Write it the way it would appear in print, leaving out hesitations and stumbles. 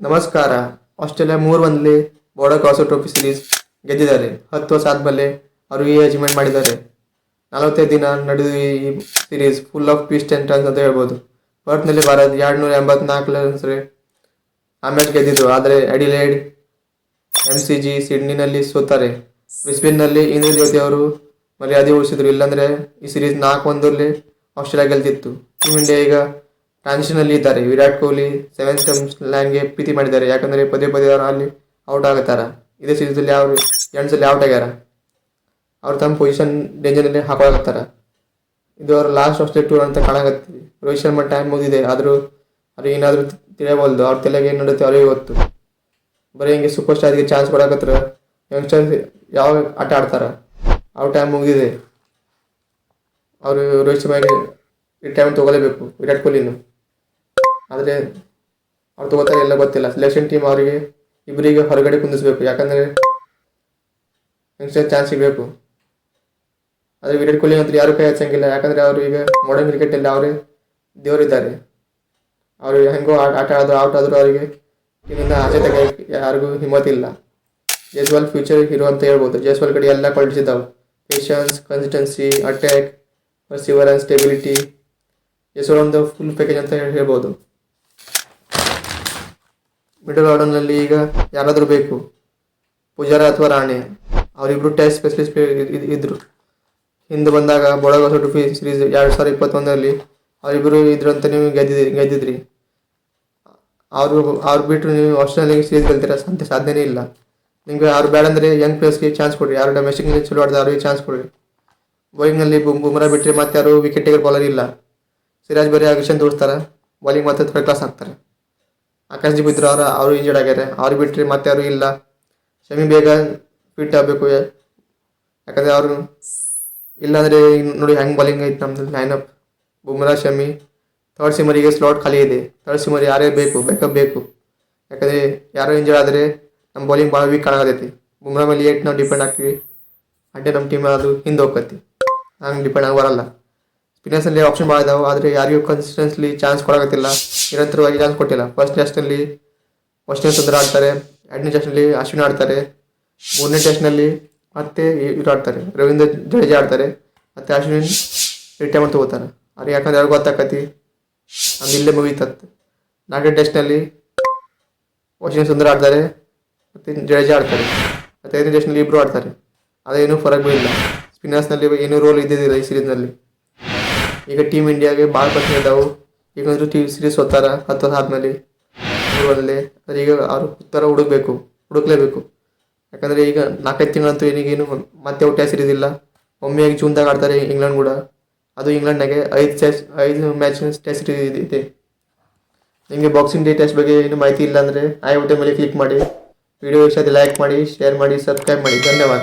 ನಮಸ್ಕಾರ. Australia 3-1 border cross trophy series ಗೆದ್ದಿದ್ದಾರೆ. 10 ವರ್ಷ ಆದಮೇಲೆ ಅವರು ಈ ಅಚೀವ್ಮೆಂಟ್ ಮಾಡಿದ್ದಾರೆ. 45 ದಿನ ನಡೆದು ಈ series full of twist and turns ಅಂತ ಹೇಳ್ಬೋದು. ಪರ್ತ್ನಲ್ಲಿ ಭಾರತ್ 284 ರನ್ಸ್ ಆ ಮ್ಯಾಚ್ ಗೆದ್ದಿದ್ದು. ಆದರೆ ಅಡಿಲೇಡ್, MCG, ಸಿಡ್ನಿನಲ್ಲಿ ಸೋತಾರೆ. ಬ್ರಿಸ್ಬೇನ್ನಲ್ಲಿ ಇಂದ್ರ ಜ್ಯೋತಿ ಅವರು ಮರ್ಯಾದೆ ಉಳಿಸಿದ್ರು. ಇಲ್ಲಾಂದರೆ ಈ ಸೀರೀಸ್ 4-1 ಆಸ್ಟ್ರೇಲಿಯಾ ಗೆಲ್ತಿತ್ತು. ಟೀಮ್ ಇಂಡಿಯಾ ಈಗ ಟ್ರಾನ್ಸಿಷನಲ್ಲಿ ಇದ್ದಾರೆ. ವಿರಾಟ್ ಕೊಹ್ಲಿ 7 ಸ್ಟಂಪ್ಸ್ ಲೈನ್ಗೆ ಪ್ರೀತಿ ಮಾಡಿದ್ದಾರೆ. ಯಾಕಂದರೆ ಪದೇ ಅವರು ಅಲ್ಲಿ ಔಟ್ ಆಗುತ್ತಾರ. ಇದೇ ಸೀರೀಸಲ್ಲಿ ಅವರು ಎಂಡ್ಸಲ್ಲಿ ಔಟ್ ಆಗ್ಯಾರ. ಅವ್ರು ತಮ್ಮ ಪೊಸಿಷನ್ ಡೇಂಜರ್ನಲ್ಲಿ ಹಾಕೊಳಕತ್ತಾರ. ಇದು ಅವ್ರ ಲಾಸ್ಟ್ ಆಸ್ಟ್ರೇಲಿಯಾ ಟೂರ್ ಅಂತ ಕಾಣಕತ್ತೀವಿ. ರೋಹಿತ್ ಶರ್ಮಾ ಟೈಮ್ ಮುಗಿದಿದೆ. ಆದರೂ ಅವ್ರಿಗೆ ಏನಾದರೂ ತಿಳಿಯಬಲ್ದು. ಅವ್ರ ತಲೆಗೆ ಏನು ನಡುತ್ತೆ ಅವ್ರಿಗೆ ಗೊತ್ತು. ಬರೀ ಹಿಂಗೆ ಸೂಪರ್ ಸ್ಟಾರ್ಗೆ ಚಾನ್ಸ್ ಕೊಡಕತ್ರ ಯಂಗ್ಸ್ಟರ್ಸ್ ಯಾವ ಆಟ ಆಡ್ತಾರ. ಅವ್ರ ಟೈಮ್ ಮುಗಿದಿದೆ. ಅವರು ರೋಹಿತ್ ಶರ್ಮಾಗೆ ರಿಟೈರ್ಮೆಂಟ್ ತೊಗೊಲೇಬೇಕು, ವಿರಾಟ್ ಕೊಹ್ಲಿನೂ. ಆದರೆ ಅವ್ರು ತೊಗೋತಾರೆ ಎಲ್ಲ ಗೊತ್ತಿಲ್ಲ. ಸೆಲೆಕ್ಷನ್ ಟೀಮ್ ಅವರಿಗೆ ಇಬ್ಬರಿಗೆ ಹೊರಗಡೆ ಕುಂದಿಸ್ಬೇಕು. ಯಾಕಂದರೆ ಯಂಗ್ಸ್ಟರ್ ಚಾನ್ಸ್ ಸಿಗಬೇಕು. ಆದರೆ ವಿರಾಟ್ ಕೊಹ್ಲಿ ಅಂತೂ ಯಾರು ಕೈ ಹಚ್ಚಂಗಿಲ್ಲ. ಯಾಕಂದರೆ ಅವರು ಈಗ ಮಾಡರ್ನ್ ಕ್ರಿಕೆಟಲ್ಲಿ ಅವರೇ ದೇವರಿದ್ದಾರೆ. ಅವರು ಹೆಂಗೋ ಆಟ ಆದರೂ ಔಟ್ ಆದರೂ ಅವರಿಗೆ ಟೀಮಿಂದ ಆಚೆ ತೆಗೆಯೋಕ್ಕೆ ಯಾರಿಗೂ ಹಿಮ್ಮತ್ತಿಲ್ಲ. ಜೈಸ್ವಾಲ್ ಫ್ಯೂಚರ್ ಹೀರೋ ಅಂತ ಹೇಳ್ಬೋದು. ಜೈಸ್ವಾಲ್ ಕಡೆ ಎಲ್ಲ ಕ್ವಾಲಿಟೀಸ್ ಇದ್ದಾವೆ. Patience, consistency, attack, receiver and stability. Jaiswal ಒಂದು ಫುಲ್ ಪ್ಯಾಕೇಜ್ ಅಂತ ಹೇಳ್ಬೋದು. ಮಿಡಲ್ ಆರ್ಡರ್ನಲ್ಲಿ ಈಗ ಯಾರಾದರೂ ಬೇಕು. ಪೂಜಾರ ಅಥವಾ ರಾಣೆ ಅವರಿಬ್ಬರು ಟೆಸ್ಟ್ ಸ್ಪೆಷಲಿಸ್ಟ್ ಇದ್ದರು. ಹಿಂದೆ ಬಂದಾಗ ಬೋರ್ಡರ್ ಟ್ರೋಫಿ ಸೀರೀಸ್ 2021 ಅವರಿಬ್ಬರು ಇದ್ರು ಅಂತ ನೀವು ಗೆದ್ದಿದ್ರಿ. ಅವ್ರು ಬಿಟ್ಟರು ನೀವು ಆಸ್ಟ್ರೇಲಿಯಾಗೆ ಸೀರೀಸ್ ಗೆಲ್ತೀರ ಅಂತ ಸಾಧ್ಯನೇ ಇಲ್ಲ. ನಿಮಗೆ ಅವ್ರು ಬೇಡ ಅಂದರೆ ಯಂಗ್ ಪ್ಲೇಯರ್ಸ್ಗೆ ಚಾನ್ಸ್ ಕೊಡಿರಿ. ಯಾರು ಡೊಮೆಸ್ಟಿಕ್ನಲ್ಲಿ ಚಲೋ ಆಡಿದ್ರೆ ಅವ್ರಿಗೆ ಚಾನ್ಸ್ ಕೊಡಿರಿ. ಬೌಲಿಂಗ್ನಲ್ಲಿ ಬುಮ್ರಾ ಬಿಟ್ಟರೆ ಮತ್ತೆ ಯಾರು ವಿಕೆಟ್ ಟೇಕರ್ ಬೌಲರ್ ಇಲ್ಲ. ಸಿರಾಜ್ ಬರೀ ಅಗ್ರೆಷನ್ ತೋರಿಸ್ತಾರೆ. ಬೌಲಿಂಗ್ ಮತ್ತೆ ಥರ್ಡ್ ಕ್ಲಾಸ್ ಆಗ್ತಾರೆ. ಆಕಾಶ್ದೀಪ್ ಇದ್ರು ಅವರು ಇಂಜರ್ಡ್ ಆಗ್ಯಾರೆ. ಅವ್ರು ಬಿಟ್ಟರೆ ಮತ್ತೆ ಯಾರು ಇಲ್ಲ. ಶಮಿ ಬೇಗ ಫಿಟ್ ಆಗಬೇಕು. ಯಾಕಂದರೆ ಅವರು ಇಲ್ಲಾಂದರೆ ನೋಡಿ ಹೆಂಗೆ ಬೌಲಿಂಗ್ ಐತೆ ನಮ್ಮದು ಲೈನಪ್. ಬುಮ್ರಾ, ಶಮಿ, ಥರ್ಡ್ ಸಿಮರಿಗೆ ಸ್ಲಾಟ್ ಖಾಲಿ ಇದೆ. ಥರ್ಡ್ ಸಿಮರ್ ಯಾರೇ ಬೇಕು, ಬ್ಯಾಕಪ್ ಬೇಕು. ಯಾಕಂದರೆ ಯಾರೋ ಇಂಜರ್ಡ್ ಆದರೆ ನಮ್ಮ ಬೌಲಿಂಗ್ ಭಾಳ ವೀಕ್ ಕಾಣಾಕತ್ತೈತಿ. ಬುಮ್ರಾ ಮೇಲೆ ನಾವು ಡಿಪೆಂಡ್ ಆಗ್ತೀವಿ. అంటే ನಮ್ಮ ಟೀಮ್ ಅದು ಹಿಂದೆ ಹೋಗ್ತೈತಿ. ಹಂಗೆ ಡಿಪೆಂಡ್ ಆಗಿ ಬರಲ್ಲ. ಸ್ಪಿನ್ನರ್ಸಲ್ಲಿ ಆಪ್ಷನ್ ಭಾಳ ಇದಾವೆ. ಆದರೆ ಯಾರಿಗೂ ಕನ್ಸಿಸ್ಟೆನ್ಸ್ಲಿ ಚಾನ್ಸ್ ಕೊಡೋಕತ್ತಿಲ್ಲ. ನಿರಂತರವಾಗಿ ಚಾನ್ಸ್ ಕೊಟ್ಟಿಲ್ಲ. ಫಸ್ಟ್ ಟೆಸ್ಟ್ನಲ್ಲಿ ವೈಷ್ಣವ್ ಸುಂದರ್ ಆಡ್ತಾರೆ. 2ನೇ ಟೆಸ್ಟ್ನಲ್ಲಿ ಅಶ್ವಿನ್ ಆಡ್ತಾರೆ. 3ನೇ ಟೆಸ್ಟ್ನಲ್ಲಿ ಮತ್ತೆ ಇವರು ಆಡ್ತಾರೆ. ರವೀಂದ್ರ ಜಡೇಜಾ ಆಡ್ತಾರೆ. ಮತ್ತು ಅಶ್ವಿನ್ ರಿಟೈರ್ಮೆಂಟ್ ತೊಗೋತಾರೆ. ಅವ್ರಿಗೆ ಯಾಕಂದ್ರೆ ಯಾರಿಗೂ ಗೊತ್ತಾಕತಿ ನಮ್ದು ಇಲ್ಲೇ ಮುಗೀತತ್ತು. 4ನೇ ಟೆಸ್ಟ್ನಲ್ಲಿ ವೈಷ್ಣವ್ ಸುಂದರ್ ಆಡ್ತಾರೆ ಮತ್ತು ಜಡೇಜಾ ಆಡ್ತಾರೆ. ಮತ್ತು 5ನೇ ಟೆಸ್ಟ್ನಲ್ಲಿ ಇಬ್ಬರು ಆಡ್ತಾರೆ. ಅದೇನೂ ಫರಕ್ ಬೀಳಿಲ್ಲ. ಸ್ಪಿನ್ನರ್ಸ್ನಲ್ಲಿ ಏನೂ ರೋಲ್ ಇದ್ದಿದ್ದಿಲ್ಲ ಈ ಸೀರೀಸ್ನಲ್ಲಿ. ಈಗ ಟೀಮ್ ಇಂಡಿಯಾಗೆ ಭಾಳ ಪ್ರಶ್ನೆ ಇದ್ದಾವೆ. ಈಗಂದ್ರೂ ಸೀರೀಸ್ ಹೋಗ್ತಾರ 10 ವರ್ಷ ಆದಮೇಲೆ 3-1. ಆದರೆ ಈಗ ಅವರು ಉತ್ತರ ಹುಡುಕ್ಲೇಬೇಕು. ಯಾಕಂದರೆ ಈಗ 4-5 ತಿಂಗಳಂತೂ ಏನೀಗೇನು ಮತ್ತೆ ಔಟ್ ಸೀರೀಸ್ ಇಲ್ಲ. ಒಮ್ಮೆ ಜೂನ್ದಾಗ ಆಡ್ತಾರೆ ಇಂಗ್ಲೆಂಡ್ ಕೂಡ. ಅದು ಇಂಗ್ಲೆಂಡ್ನಾಗೆ 5 ಮ್ಯಾಚ್ ಟೆಸ್ಟ್ ಸೀರೀಸ್ ಇದೆ. ನಿಮಗೆ ಬಾಕ್ಸಿಂಗ್ ಡೇ ಟೆಸ್ಟ್ ಬಗ್ಗೆ ಏನು ಮಾಹಿತಿ ಇಲ್ಲ ಅಂದರೆ ಐ ಬಟನ್ ಮೇಲೆ ಕ್ಲಿಕ್ ಮಾಡಿ. ವಿಡಿಯೋ ಇಷ್ಟ ಲೈಕ್ ಮಾಡಿ, ಶೇರ್ ಮಾಡಿ, ಸಬ್ಸ್ಕ್ರೈಬ್ ಮಾಡಿ. ಧನ್ಯವಾದ.